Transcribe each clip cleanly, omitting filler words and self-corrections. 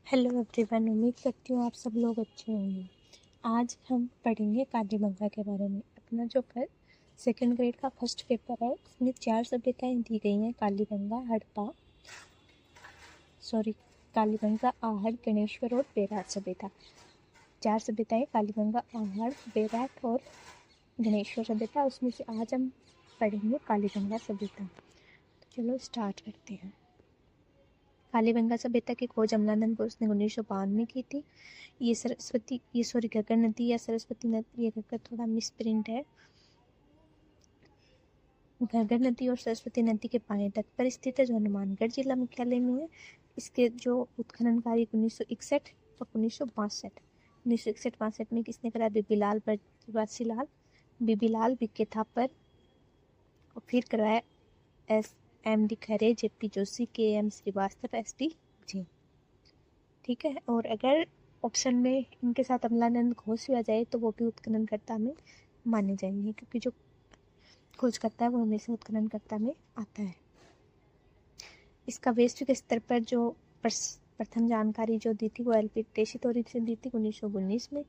Hello everyone, उम्मीद करती हूँ आप सब लोग अच्छे होंगे। आज हम पढ़ेंगे कालीबंगा के बारे में। अपना जो सेकेंड ग्रेड का फर्स्ट पेपर है उसमें 4 सभ्यताएं दी गई हैं। कालीबंगा, आहड़, गणेश्वर और बेराट सभ्यता। 4 सभ्यताएं कालीबंगा, आहड़, बेराट और गणेश्वर सभ्यता। उसमें से आज हम पढ़ेंगे कालीबंगा सभ्यता। तो चलो स्टार्ट करते हैं। कालीबंगा सभ्यता की खोज अमलानंद बोस ने 1952 में की थी। ये घग्गर नदी या सरस्वती नदी, ये घग्गर थोड़ा मिसप्रिंट है। घग्गर नदी और सरस्वती नदी के बाएं तट पर स्थित है, जो हनुमानगढ़ जिला मुख्यालय में है। इसके जो उत्खनन कार्य 1961 और 1961 में किसने करा? बीबी लाल बिक्के थापर। और फिर कराया SMD खरे, JP Joshi, KM Srivastava, SD जी। ठीक है। और अगर ऑप्शन में इनके साथ अमलानंद घोष भी आ जाए तो वो भी उत्खननकर्ता में माने जाएंगे, क्योंकि जो खोज करता है वो हमेशा उत्खननकर्ता में आता है। इसका वैश्विक स्तर पर जो प्रथम जानकारी जो दी थी वो LP टेशीतोरी से दी थी 1919 में।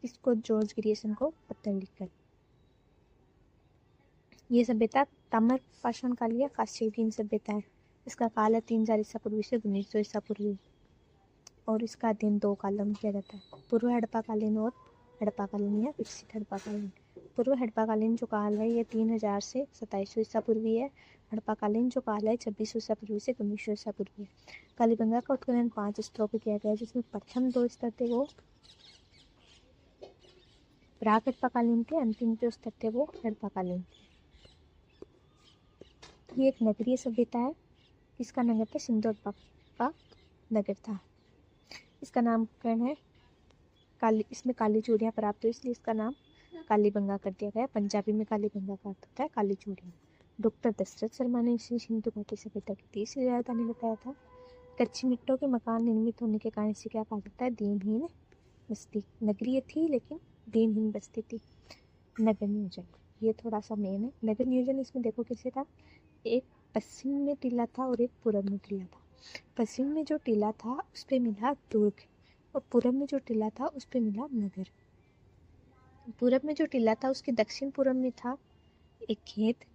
इसको जॉर्ज ग्रियर्सन को पत्र लिखकर। ये सभ्यता ताम्र पाषाण काल या कांस्ययुगीन सभ्यता है। इसका काल है 3000 ईसा पूर्वी से 1900 ईसा पूर्वी। और इसका अध्ययन 2 कालों में किया जाता है, पूर्व हड़प्पाकालीन और हड़प्पाकालीन या विकसित हड़प्पाकालीन। पूर्व हड़प्पाकालीन जो काल है ये 3000 से 2700 ईसा पूर्वी है। हड़प्पाकालीन जो काल है 2600 ईसा पूर्वी से 1900 ईसा पूर्वी है। कालीबंगा का उत्खनन 5 स्तरों पर किया गया, जिसमें प्रथम 2 स्तर थे वो प्राक हड़प्पाकालीन थे, अंतिम जो स्तर थे वो हड़प्पाकालीन थे। ये एक नगरीय सभ्यता है। इसका नगर था सिंधुद्वीप का नगर था। इसका नामकरण है इसमें काली चूड़ियाँ प्राप्त हुई, इसलिए इसका नाम कालीबंगा कर दिया गया। पंजाबी में कालीबंगा का अर्थ होता है काली चूड़ियाँ। डॉक्टर दशरथ शर्मा ने इसे सिंधु घाटी सभ्यता की तीसरी राजधानी बताया था। कच्ची मिट्टों के मकान निर्मित होने के कारण इसे क्या कहा जाता है? दीनहीन बस्ती। नगरीय थी लेकिन दीनहीन बस्ती थी। नगर नियोजन, ये थोड़ा सा मेन है। नगर नियोजन इसमें देखो कैसे था, एक पश्चिम में टीला था और एक पूर्व में टीला था। पश्चिम में जो टीला था उस पर मिला दुर्ग, और पूर्व में जो टीला था उस पर मिला नगर। पूर्व में जो टीला था उसके दक्षिण पूर्व में था एक खेत।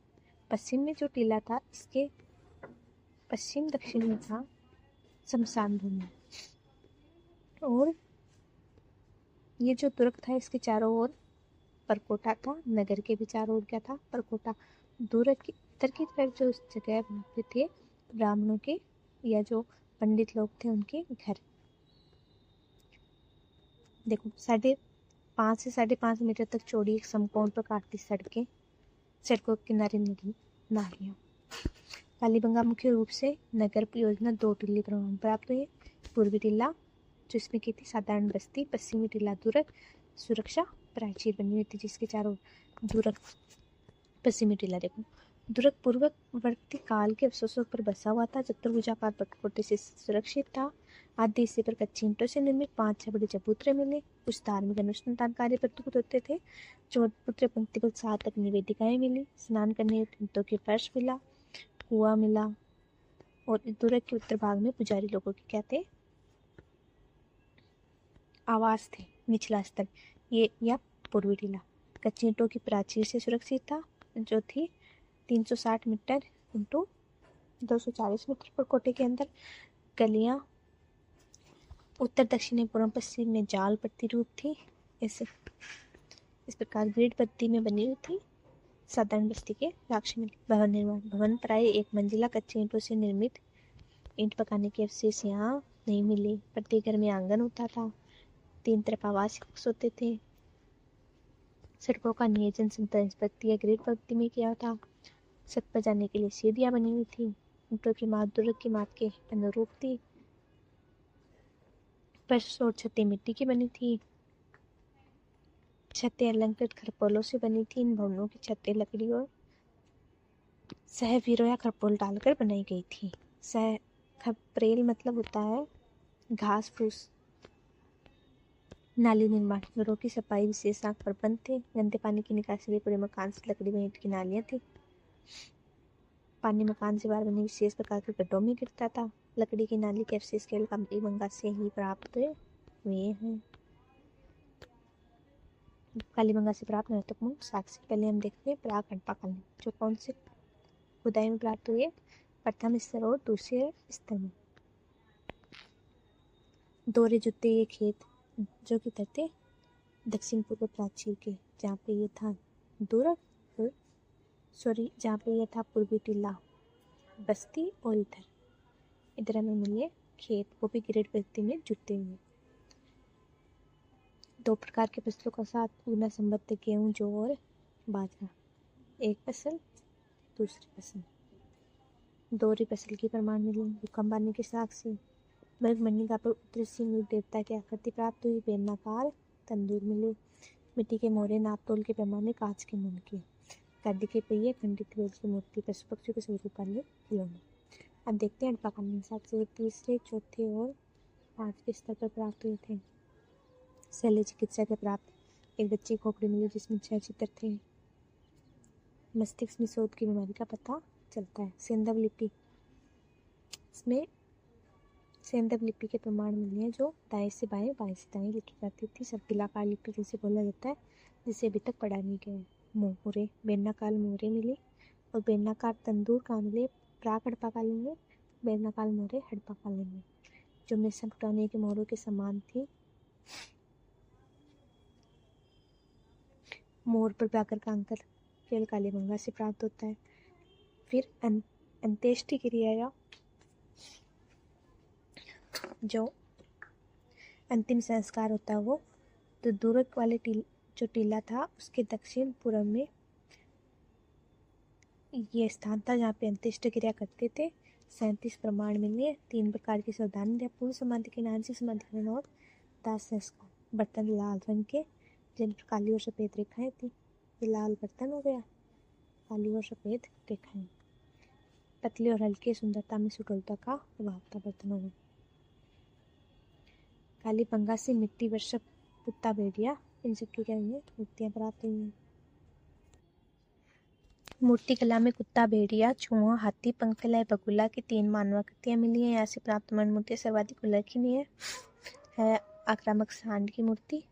पश्चिम में जो टीला था इसके पश्चिम दक्षिण में था शमशान भूमि। और ये जो दुर्ग था इसके चारों ओर परकोटा था। नगर के भी चारों ओर क्या था? परकोटा। दुर्ग की उत्तर की तरफ जो जगह वहाँ पे थे ब्राह्मणों के या जो पंडित लोग थे उनके घर। देखो 5.5 से 5.5 मीटर तक चौड़ी एक समकोण पर काटती सड़कों के किनारे नालियाँ। कालीबंगा मुख्य रूप से नगर योजना 2 टीले प्रमाण प्राप्त हुए। पूर्वी टीला जो इसमें की थी साधारण बस्ती, पश्चिमी टीला दुर्ग सुरक्षा प्राचीर बनी हुई थी जिसके चारों दुर्ग। पश्चिमी टीला देखो, दुर्ग पूर्ववर्ती काल के अवशेषों पर बसा हुआ था। चतुर्भुजाकार परकोटे से सुरक्षित था। आधे हिस्से पर कच्ची ईंटों से निर्मित 5-6 बड़े चबूतरे मिले। कुछ धार्मिक अनुष्ठान कार्य प्रस्तुत होते थे। चबूतरे पंक्ति को 7 तक निवेदिकाएं मिली। स्नान करने ईंटों के फर्श मिला, कुआं मिला। और दुर्ग के उत्तर भाग में पुजारी लोगों के क्या थे? आवास थे, निचला स्तर। ये या पूर्वी टीला कच्ची ईंटों की प्राचीर से सुरक्षित था, जो थी 360 मीटर इंटू 240 मीटर पर कोटे के अंदर। गलियां उत्तर दक्षिणी पूर्व पश्चिम में जाल पट्टी रूप थी। इस प्रकार ग्रिड पट्टी में बनी हुई थी। साधारण बस्ती के लाक्षणिक भवन निर्माण। भवन प्राय एक मंजिला कच्चे ईंटों से निर्मित। ईंट पकाने के अवशेष यहाँ नहीं मिले। प्रत्येक घर में आंगन होता था। 3 तरफ आवासीय कक्ष होते थे। सड़कों का नियोजन संतरी पट्टी या ग्रिड पट्टी में किया था। छत पर जाने के लिए सीढ़ियां बनी हुई थी। ईंटों की माप दुर्ग की माप के अनुरूप थी। फर्श और छतें मिट्टी की बनी थी। छतें अलंकृत खरपोलों से बनी थी। इन भवनों की छतें लकड़ी और सहवीरों या खरपोल डालकर बनाई गई थी। खपरेल मतलब होता है घास फूस। नाली निर्माण, घरों की सफाई विशेष आंख पर बंद थे। गंदे पानी की निकासी के लिए पूरे मकान से लकड़ी व ईंट की नालियां थी। पानी मकान से बाहर बने विशेष प्रकार के गड्ढों में गिरता था। लकड़ी की नाली के अवशेष केवल कालीबंगा से ही प्राप्त हुए हैं। कालीबंगा से प्राप्त महत्वपूर्ण साक्ष्य पहले हम देखते हैं प्राक हड़प्पा कालीन, जो कौन से खुदाई में प्राप्त हुए, प्रथम स्तर और दूसरे स्तर में। दोहरे जुते ये खेत जो कि थे दक्षिण पूर्व प्राचीर के, जहाँ पे ये था जहाँ पे ये था पूर्वी टीला बस्ती, और इधर हमें मिले खेत, वो भी ग्रेड पद्धति में जुटे हुए। दो प्रकार के फसलों का साथ उगना संबद्ध गेहूं, जौ और बाजरा, एक फसल दूसरी फसल। दोहरी फसल की प्रमाण मिली भूकंप आने के साक्ष्य। मणिका पर उत्तरी सिंह देवता की आकृति प्राप्त हुई, बेलनाकार तंदूर मिले, मिट्टी के मोहरे, नापतोल के पैमाने, कांच के मन के, गद्दी के पहिए, खंडित बेल की मूर्ति, पशु पक्षियों के स्वरूप वाले खिलौने। अब देखते हैं हड़प्पा कालीन साक्ष्य तीसरे, चौथे और पांचवें स्तर पर प्राप्त हुए थे। शल्य चिकित्सा के प्राप्त एक बच्चे की खोपड़ी मिली जिसमें 6 चित्र थे। मस्तिष्क में शोध की बीमारी का पता चलता है। सेंधव लिपि, इसमें सेंधव लिपि के प्रमाण मिले हैं जो दाएं से बाएं, बाएं से दाएं लिखी जाती थी। सर्पिलाकार लिपि जिसे बोला जाता है, जिसे अभी तक पढ़ा नहीं गया है। मोहरे, बेलनाकार मोहरे मिले और बेलनाकार तंदूर कहाँ मिले, प्राक हड़प्पा कालीन में, बेलनाकार मोहरे हड़प्पा कालीन में, जो मेसोपोटामिया के मोहरों के समान थी। मोहर पर व्याकर का अंतर केवल कालीबंगा से प्राप्त होता है। फिर अंत्येष्टि क्रिया या जो अंतिम संस्कार होता है, वो तो दूरक वाले जो टीला था उसके दक्षिण पूर्व में ये स्थान था जहाँ पे अंत्येष्टि क्रिया करते थे। 37 प्रमाण मिले, 3 प्रकार की सावधानी, पूर्ण समाधि के, आंशिक समाधिकरण और दाह संस्कार। बर्तन लाल रंग के जिन पर काली और सफ़ेद रेखाएं थी, ये लाल बर्तन हो गया, काली और सफ़ेद रेखाएं। पतले और हल्के, सुंदरता में सुडौलता का प्रभाव था बर्तनों में। कालीबंगा से मिट्टी वर्षक कुत्ता भेड़िया, इनसे क्या हुई है, मूर्तियाँ प्राप्त हुई हैं। मूर्ति कला में कुत्ता, भेड़िया, चूहा, हाथी, पंख फैलाए बगुला की 3 मानवाकृतियाँ मिली हैं। यहाँ से प्राप्त मणि मूर्ति सर्वाधिक उल्लेखनीय है आक्रामक सांड की मूर्ति,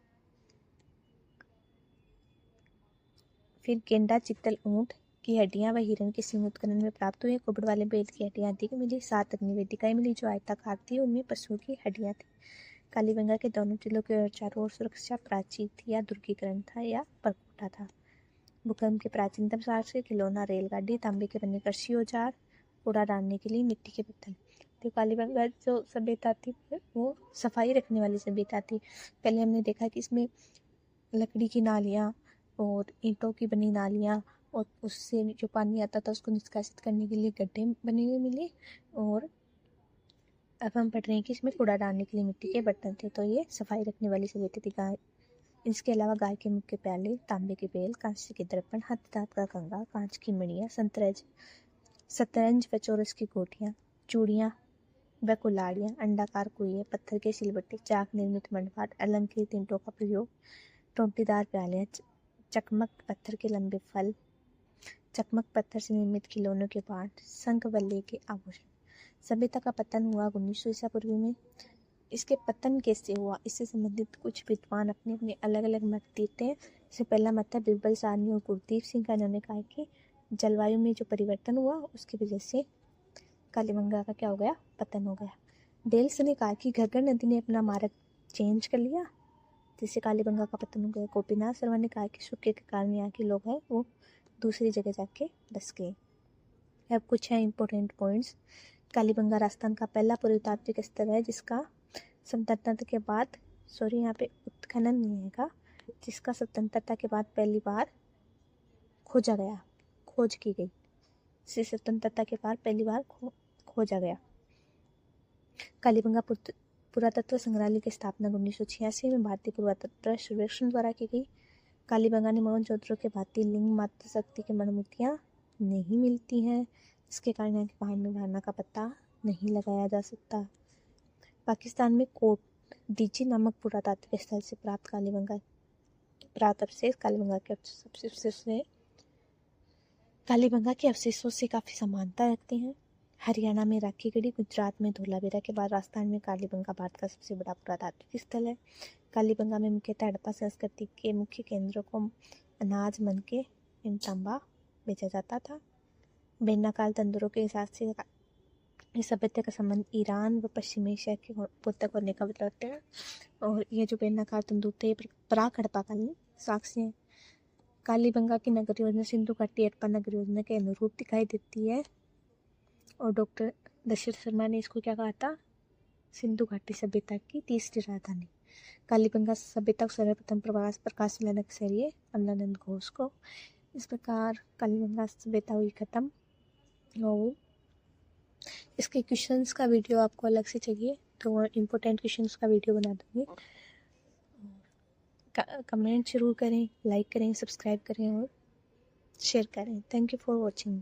फिर गेंडा, चित्तल ऊंट की हड्डियां व हिरण के सिंह उत्खनन में प्राप्त हुए। कुबड़ वाले बैल की हड्डियां आदि की मिली। 7 अग्निवेदिकाएं मिली जो आयताकार थी, उनमें पशुओं की हड्डियां थी। कालीबंगा के दोनों टीलों के चारों ओर सुरक्षा प्राचीर थी या दुर्गीकरण था या परकोटा था। भूकंप के प्राचीनतम साक्ष्य खिलौना, रेलगाड़ी, तांबे के बने कृषि औजार, कूड़ा डालने के लिए मिट्टी के बर्तन। तो कालीबंगा जो सभ्यता थी वो सफाई रखने वाली सभ्यता थी। पहले हमने देखा कि इसमें लकड़ी की नालियाँ और ईंटों की बनी नालियाँ, और उससे जो पानी आता था उसको निष्कासित करने के लिए गड्ढे बने हुए मिले। और अब हम पढ़ रहे हैं कि इसमें कूड़ा डालने के लिए मिट्टी के बर्तन थे। तो ये सफाई रखने वाली सभ्यता थी। गाय, इसके अलावा गाय के मुख के प्याले, तांबे के बेल, कांस्य के दर्पण, हाथ दांत का कंगा, कांच की मणियाँ, शतरंज व चौरस की गोटियाँ, चूड़ियाँ व कुल्हाड़ियाँ, अंडाकार कुइये, पत्थर के सिलबट्टे, चाक निर्मित मंडपाट, अलंकृत ईंटों का प्रयोग, टोंटीदार प्याले, चकमक पत्थर के लंबे फल, चकमक पत्थर से निर्मित खिलौनों के पाठ, शंख बल्ले के आभूषण। सभ्यता का पतन हुआ 1900 ईसा पूर्व में। इसके पतन कैसे हुआ, इससे संबंधित कुछ विद्वान अपने अपने अलग अलग मत देते हैं। इससे पहला मत है बिरबल साहनी और गुरदीप सिंह का, इन्होंने कहा कि जलवायु में जो परिवर्तन हुआ उसकी वजह से कालीबंगा का क्या हो गया, पतन हो गया। डेल्स ने कहा कि घग्गर नदी ने अपना मार्ग चेंज कर लिया जिससे कालीबंगा का पतन हो गया। गोपीनाथ शर्मा ने कहा कि सूखे के कारण यहाँ के लोग हैं वो दूसरी जगह जाके बस गए। अब कुछ है इंपॉर्टेंट पॉइंट्स। कालीबंगा राजस्थान का पहला पुरातात्विक स्थल है जिसका स्वतंत्रता के बाद, यहाँ पे उत्खनन नहीं है, जिसका स्वतंत्रता के बाद पहली बार खोजा गया, खोज की गई। स्वतंत्रता के बाद पहली बार खोजा गया। कालीबंगा पुरातत्व संग्रहालय की स्थापना 1986 में भारतीय पुरातत्व सर्वेक्षण द्वारा की गई। कालीबंगा ने मोहनजोदड़ो के भांति लिंग मात्र शक्ति की मणिमूर्तियाँ नहीं मिलती हैं, इसके कारण यहाँ के पहाड़ में धारणा का पता नहीं लगाया जा सकता। पाकिस्तान में कोट डीजी नामक पुरातात्विक स्थल से प्राप्त अवशेष कालीबंगा के अवशेषों से काफ़ी समानता रखते हैं। हरियाणा में राखीगढ़ी, गुजरात में धोलावीरा के बाद राजस्थान में कालीबंगा भारत का सबसे बड़ा पुरातात्विक स्थल है। कालीबंगा में मुख्यतः हड़प्पा संस्कृति के मुख्य केंद्रों को अनाज, मनके एवं तांबा बेचा जाता था। बेनाकाल तंदूरों के हिसाब से इस सभ्यता का संबंध ईरान व पश्चिमी एशिया के पुस्तक होने का बताते हैं। और ये जो बेनाकाल तंदूर थे प्राक हड़प्पाकालीन साक्ष्य हैं। कालीबंगा की नगरी योजना सिंधु घाटी हड़प्पा नगरी योजना के अनुरूप दिखाई देती है। और डॉक्टर दशरथ शर्मा ने इसको क्या कहा था? सिंधु घाटी सभ्यता की तीसरी राजधानी। कालीबंगा सभ्यता को सर्वप्रथम प्रकाश मिला नक्सरिये अमलानंद घोष को। इस प्रकार कालीबंगा सभ्यता हुई खत्म। और इसके क्वेश्चंस का वीडियो आपको अलग से चाहिए तो इम्पोर्टेंट क्वेश्चंस का वीडियो बना दूँगी। कमेंट जरूर करें, लाइक करें, सब्सक्राइब करें और शेयर करें। Thank you for watching.